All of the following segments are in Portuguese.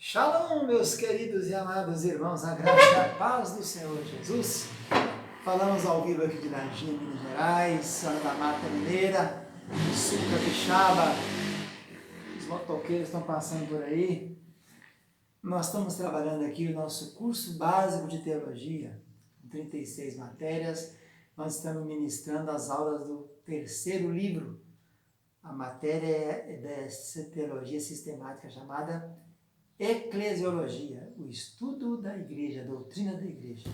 Shalom, meus queridos e amados irmãos, a graça e a paz do Senhor Jesus. Falamos ao vivo aqui de Lagina, Minas Gerais, Santa da Mata Mineira, Sul Capixaba. Os motoqueiros estão passando por aí. Nós estamos trabalhando aqui o nosso curso básico de teologia, com 36 matérias. Nós estamos ministrando as aulas do terceiro livro. A matéria é dessa teologia sistemática chamada Eclesiologia, o estudo da igreja, a doutrina da igreja.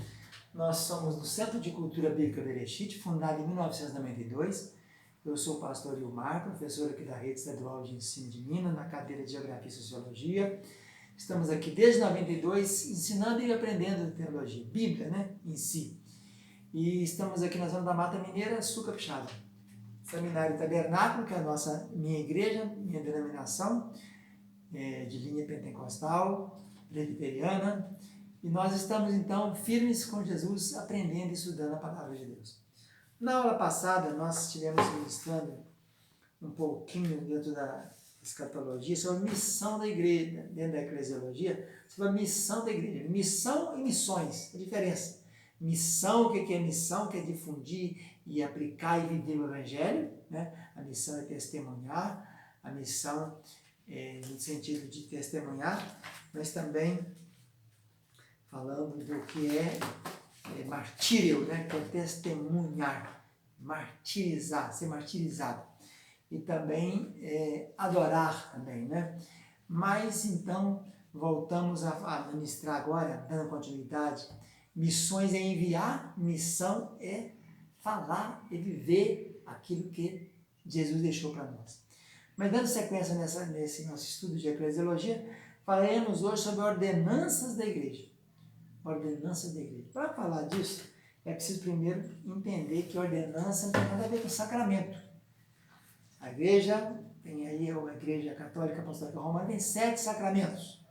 Nós somos do Centro de Cultura Bíblica Bereshit, fundado em 1992. Eu sou o pastor Ilmar, professor aqui da Rede Estadual de Ensino de Minas, na cadeira de Geografia e Sociologia. Estamos aqui desde 92 ensinando e aprendendo teologia, Bíblia, em si. E estamos aqui na Zona da Mata Mineira, Sul Capixaba. Seminário Tabernáculo, que é a minha igreja, minha denominação, de linha pentecostal, presbiteriana, e nós estamos então firmes com Jesus, aprendendo e estudando a palavra de Deus. Na aula passada nós estivemos ministrando um pouquinho dentro da escatologia sobre a missão da igreja, dentro da eclesiologia, sobre a missão da igreja, missão e missões, a diferença. Missão, o que é missão? Que é difundir e aplicar e viver o evangelho, A missão é testemunhar, a missão no sentido de testemunhar, mas também falando do que é martírio, que é testemunhar, martirizar, ser martirizado, e também adorar também, Mas então voltamos a ministrar agora, dando continuidade. Missões é enviar, missão é falar e viver aquilo que Jesus deixou para nós. Mas dando sequência nesse nosso estudo de eclesiologia, falaremos hoje sobre ordenanças da igreja. Ordenanças da igreja. Para falar disso, é preciso primeiro entender que ordenança não tem nada a ver com sacramento. A igreja, tem aí a Igreja Católica Apostólica Romana, tem 7 sacramentos.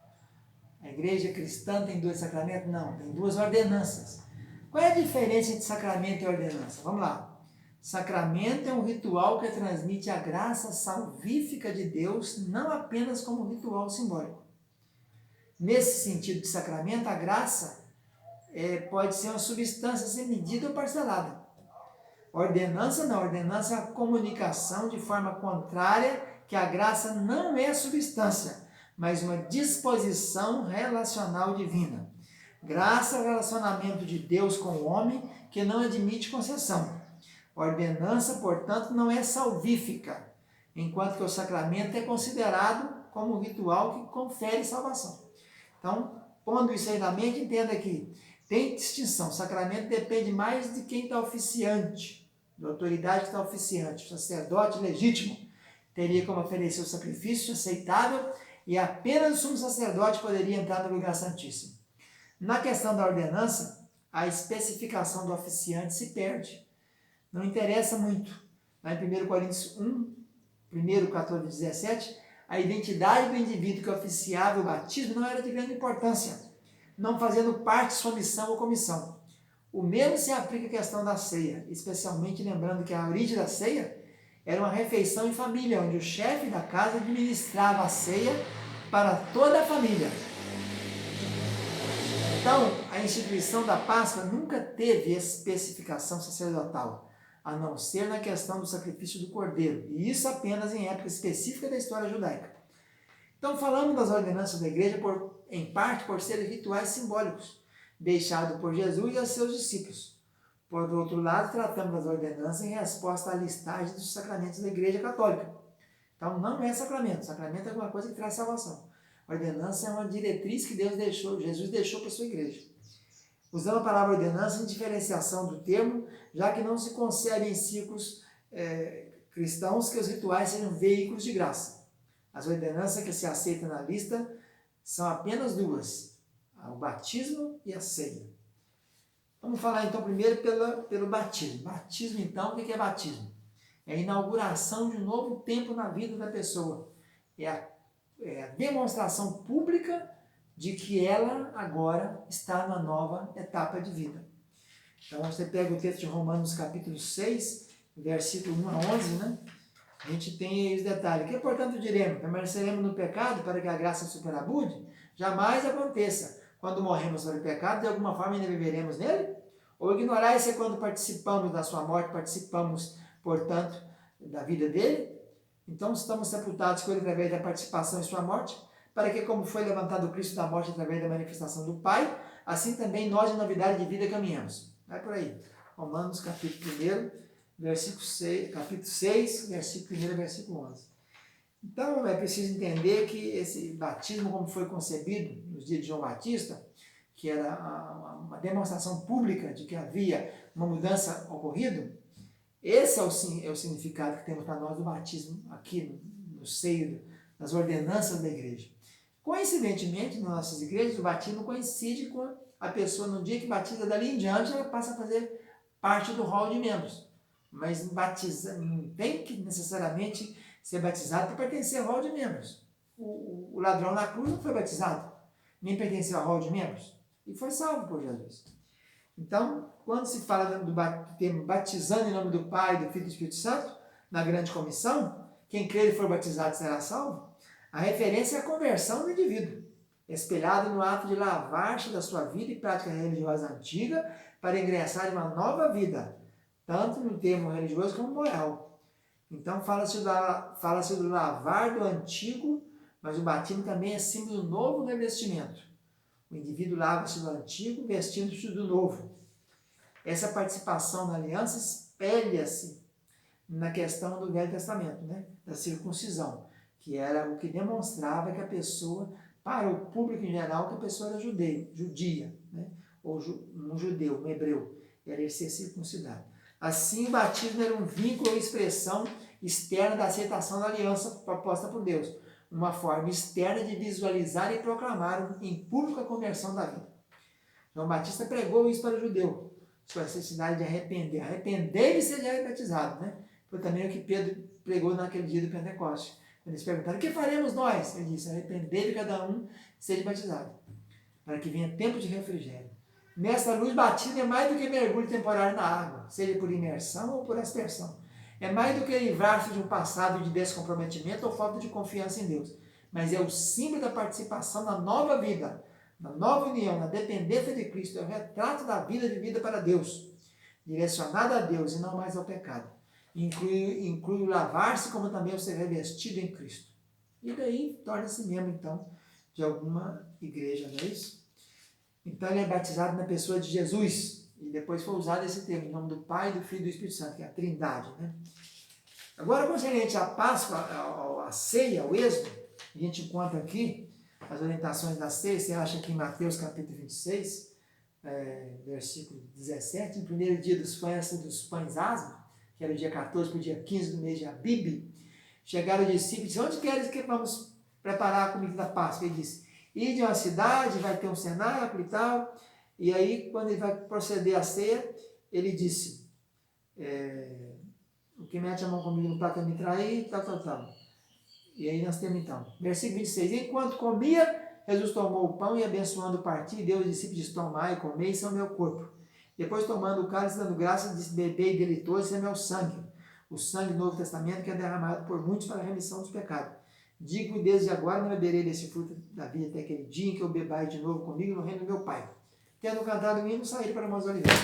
A igreja cristã tem 2 sacramentos? Não, tem 2 ordenanças. Qual é a diferença entre sacramento e ordenança? Vamos lá. Sacramento é um ritual que transmite a graça salvífica de Deus, não apenas como ritual simbólico. Nesse sentido de sacramento, a graça pode ser uma substância sem medida ou parcelada. Ordenança não, ordenança é a comunicação de forma contrária, que a graça não é substância, mas uma disposição relacional divina. Graça é o relacionamento de Deus com o homem que não admite concessão. Ordenança, portanto, não é salvífica, enquanto que o sacramento é considerado como um ritual que confere salvação. Então, pondo isso aí na mente, entenda que tem distinção. O sacramento depende mais de quem está oficiante, da autoridade que está oficiante. O sacerdote legítimo teria como oferecer o sacrifício aceitável e apenas o sumo sacerdote poderia entrar no lugar santíssimo. Na questão da ordenança, a especificação do oficiante se perde. Não interessa muito. Lá em 1 Coríntios 1, 14, 17, a identidade do indivíduo que oficiava o batismo não era de grande importância, não fazendo parte de sua missão ou comissão. O mesmo se aplica à questão da ceia, especialmente lembrando que a origem da ceia era uma refeição em família, onde o chefe da casa administrava a ceia para toda a família. Então, a instituição da Páscoa nunca teve especificação sacerdotal, a não ser na questão do sacrifício do cordeiro, e isso apenas em época específica da história judaica. Então, falamos das ordenanças da igreja, em parte por serem rituais simbólicos, deixados por Jesus e aos seus discípulos. Por outro lado, tratamos das ordenanças em resposta à listagem dos sacramentos da igreja católica. Então, não é sacramento. Sacramento é alguma coisa que traz salvação. A ordenança é uma diretriz que Jesus deixou para a sua igreja. Usando a palavra ordenança em diferenciação do termo, já que não se concebe em círculos cristãos que os rituais sejam veículos de graça. As ordenanças que se aceitam na lista são apenas 2, o batismo e a ceia. Vamos falar então primeiro pelo batismo. Batismo então, o que é batismo? É a inauguração de um novo tempo na vida da pessoa. É a demonstração pública de que ela agora está numa nova etapa de vida. Então você pega o texto de Romanos capítulo 6, versículo 1 a 11, A gente tem aí os detalhes. Que, portanto, diremos? Permaneceremos no pecado para que a graça superabude? jamais aconteça. Quando morremos para o pecado, de alguma forma ainda viveremos nele? Ou ignorais é quando participamos da sua morte, participamos, portanto, da vida dele? Então estamos sepultados com ele através da participação em sua morte, para que, como foi levantado Cristo da morte através da manifestação do Pai, assim também nós em novidade de vida caminhamos. Vai por aí. Romanos capítulo 1, versículo 6, capítulo 6, versículo 1, versículo 11. Então é preciso entender que esse batismo, como foi concebido nos dias de João Batista, que era uma demonstração pública de que havia uma mudança ocorrido, esse é o significado que temos para nós do batismo aqui no seio das ordenanças da igreja. Coincidentemente, nas nossas igrejas, o batismo coincide com a pessoa, no dia que batiza, dali em diante, ela passa a fazer parte do rol de membros. Mas não tem que necessariamente ser batizado para pertencer ao rol de membros. O ladrão na cruz não foi batizado, nem pertenceu ao rol de membros, e foi salvo por Jesus. Então, quando se fala do termo batizando em nome do Pai, do Filho e do Espírito Santo, na grande comissão, quem crer e for batizado será salvo, a referência é a conversão do indivíduo, espelhado no ato de lavar-se da sua vida e prática religiosa antiga para ingressar em uma nova vida, tanto no termo religioso como moral. Então, fala-se do lavar do antigo, mas o batismo também é símbolo do novo revestimento. O indivíduo lava-se do antigo, vestindo-se do novo. Essa participação na aliança espelha-se na questão do Velho Testamento, né? Da circuncisão, que era o que demonstrava que a pessoa, para o público em geral, que a pessoa era judia, né? Ou um judeu, um hebreu, era ele ser circuncidado. Assim, o batismo era um vínculo ou expressão externa da aceitação da aliança proposta por Deus, uma forma externa de visualizar e proclamar em público a conversão da vida. João Batista pregou isso para o judeu, sua necessidade de arrepender. Arrepender e ser batizado, né? Foi também o que Pedro pregou naquele dia do Pentecostes. Quando eles perguntaram, o que faremos nós? Ele disse, arrepender de cada um e ser batizado, para que venha tempo de refrigério. Nesta luz, batismo é mais do que mergulho temporário na água, seja por imersão ou por aspersão. É mais do que livrar-se de um passado de descomprometimento ou falta de confiança em Deus, mas é o símbolo da participação na nova vida, na nova união, na dependência de Cristo. É o retrato da vida vivida para Deus, direcionada a Deus e não mais ao pecado. Inclui o lavar-se como também o ser revestido em Cristo. E daí torna-se membro, então, de alguma igreja, não é isso? Então ele é batizado na pessoa de Jesus. E depois foi usado esse termo, em nome do Pai, do Filho e do Espírito Santo, que é a Trindade, né? Agora, concernente à Páscoa, à ceia, ao êxodo, a gente encontra aqui as orientações da ceia. Você acha que em Mateus capítulo 26, versículo 17, no primeiro dia dos pães asmos, que era o dia 14 para o dia 15 do mês de Abib, chegaram os discípulos e disseram, onde queres que vamos preparar a comida da Páscoa? Ele disse, ide a uma cidade, vai ter um cenáculo e tal. E aí, quando ele vai proceder à ceia, ele disse, o que mete a mão comigo no prato é me trair, tal. E aí nós temos então, versículo 26, enquanto comia, Jesus tomou o pão e abençoando partiu, e deu aos discípulos, disse, tomai e comei, isso é o meu corpo. Depois, tomando o cálice, dando graça, disse, bebei e deleitoso, isso é meu sangue. O sangue do Novo Testamento que é derramado por muitos para a remissão dos pecados. Digo desde agora, não beberei desse fruto da vida até aquele dia em que eu bebai de novo comigo no reino do meu Pai. Tendo cantado o hino, saí para Montes Oliveiras.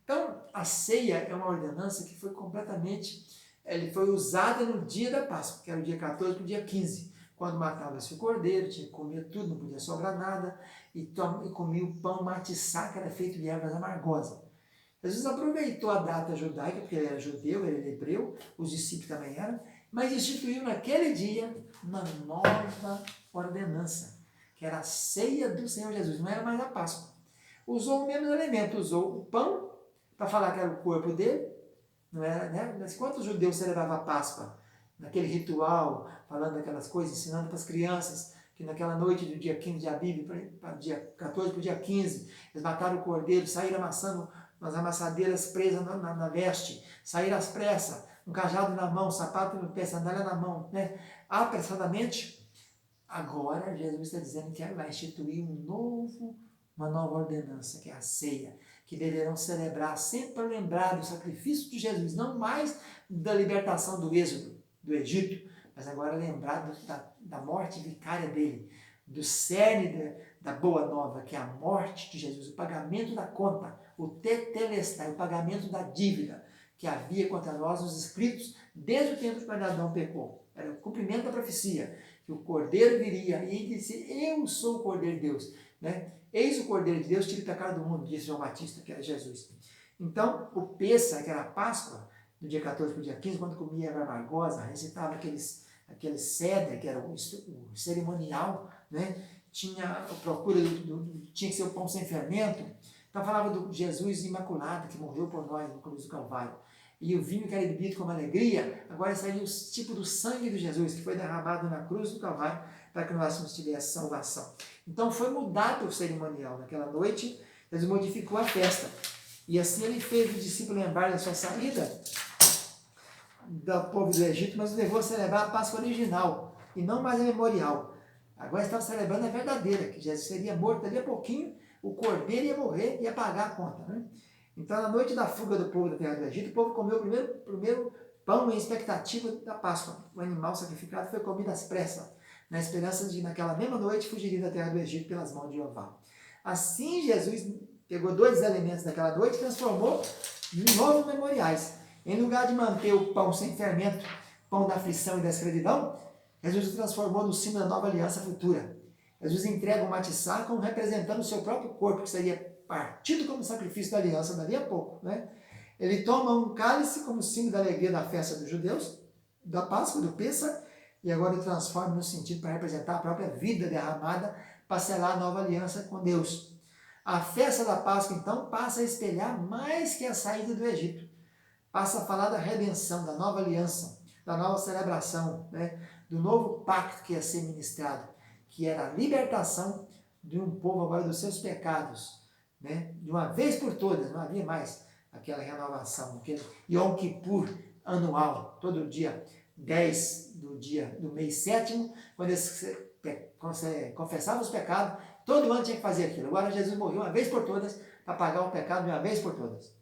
Então, a ceia é uma ordenança que foi completamente, ele foi usada no dia da Páscoa, que era o dia 14 para o dia 15, quando matava-se o cordeiro, tinha que comer tudo, não podia sobrar nada, e comia o pão matiçá, que era feito de ervas amargosas. Jesus aproveitou a data judaica, porque ele era judeu, ele era hebreu, os discípulos também eram, mas instituiu naquele dia uma nova ordenança, que era a ceia do Senhor Jesus, não era mais a Páscoa. Usou o mesmo elemento, usou o pão, para falar que era o corpo dele, não era, né? Mas quantos judeus celebravam a Páscoa? Naquele ritual, falando daquelas coisas, ensinando para as crianças, que naquela noite do dia 15 de Abib, para o dia 14 para o dia 15, eles mataram o cordeiro, saíram amassando umas amassadeiras presas na veste, saíram às pressas, um cajado na mão, sapato no pé, sandália na mão, né? Apressadamente. Agora, Jesus está dizendo que vai instituir uma nova ordenança, que é a ceia, que deverão celebrar sempre para lembrar do sacrifício de Jesus, não mais da libertação do êxodo, do Egito, mas agora lembrar da morte vicária dele, do cerne da boa nova, que é a morte de Jesus, o pagamento da conta, o tetelestai, o pagamento da dívida que havia contra nós nos escritos desde o tempo que Adão pecou. Era o cumprimento da profecia, que o Cordeiro viria e disse, eu sou o Cordeiro de Deus. Né? Eis o Cordeiro de Deus, tira o pecado do mundo, disse João Batista, que era Jesus. Então, o Pêssar, que era a Páscoa, do dia 14 para o dia 15, quando comia erva amargosa, recitava aquele cedro, que era o cerimonial, né? Tinha a procura, tinha que ser o pão sem fermento. Então falava do Jesus imaculado, que morreu por nós na cruz do Calvário. E o vinho que era bebido com alegria, agora seria o tipo do sangue de Jesus, que foi derramado na cruz do Calvário, para que nós tivéssemos salvação. Então foi mudado o cerimonial. Naquela noite, Jesus modificou a festa. E assim ele fez o discípulo lembrar da sua saída do povo do Egito, mas o levou a celebrar a Páscoa original, e não mais a memorial. Agora estava celebrando a verdadeira, que Jesus seria morto dali a pouquinho, o cordeiro ia morrer e ia pagar a conta. Né? Então, na noite da fuga do povo da terra do Egito, o povo comeu o primeiro pão em expectativa da Páscoa. O animal sacrificado foi comido às pressas, na esperança de, naquela mesma noite, fugiria da terra do Egito pelas mãos de Jeová. Assim, Jesus pegou 2 elementos daquela noite e transformou em novos memoriais. Em lugar de manter o pão sem fermento, pão da aflição e da escravidão, Jesus o transformou no símbolo da nova aliança futura. Jesus entrega o matissá como representando o seu próprio corpo, que seria partido como sacrifício da aliança dali a pouco. Né? Ele toma um cálice como símbolo da alegria da festa dos judeus, da Páscoa, do Pêssar, e agora o transforma no sentido para representar a própria vida derramada para selar a nova aliança com Deus. A festa da Páscoa, então, passa a espelhar mais que a saída do Egito. Passa a falar da redenção, da nova aliança, da nova celebração, né? Do novo pacto que ia ser ministrado, que era a libertação de um povo agora dos seus pecados, né? De uma vez por todas, não havia mais aquela renovação, aquele Yom Kippur anual, todo dia 10 do mês 7º, quando eles confessavam os pecados, todo ano tinha que fazer aquilo. Agora Jesus morreu uma vez por todas para pagar o pecado de uma vez por todas.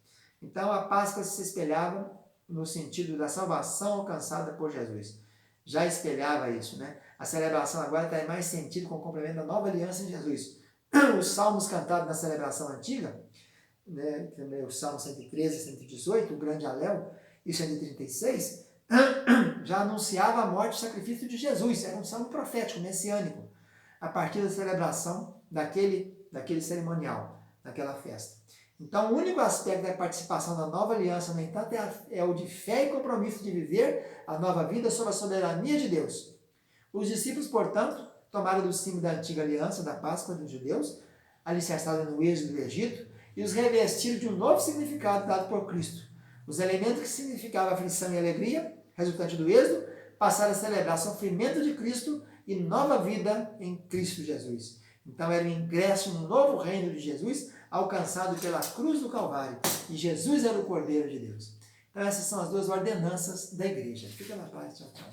Então a Páscoa se espelhava no sentido da salvação alcançada por Jesus. Já espelhava isso, né? A celebração agora está em mais sentido com o complemento da nova aliança em Jesus. Os salmos cantados na celebração antiga, né, o Salmo 113, 118, o grande Alel, e 136, já anunciava a morte e o sacrifício de Jesus. Era um salmo profético, messiânico, a partir da celebração daquele cerimonial, daquela festa. Então, o único aspecto da participação da nova aliança, no entanto, é o de fé e compromisso de viver a nova vida sob a soberania de Deus. Os discípulos, portanto, tomaram do símbolo da antiga aliança, da Páscoa dos judeus, alicerçada no êxodo do Egito, e os revestiram de um novo significado dado por Cristo. Os elementos que significavam aflição e alegria, resultante do êxodo, passaram a celebrar sofrimento de Cristo e nova vida em Cristo Jesus. Então era o ingresso no novo reino de Jesus, alcançado pela cruz do Calvário. E Jesus era o Cordeiro de Deus. Então essas são as 2 ordenanças da igreja. Fica na paz, tchau, tchau.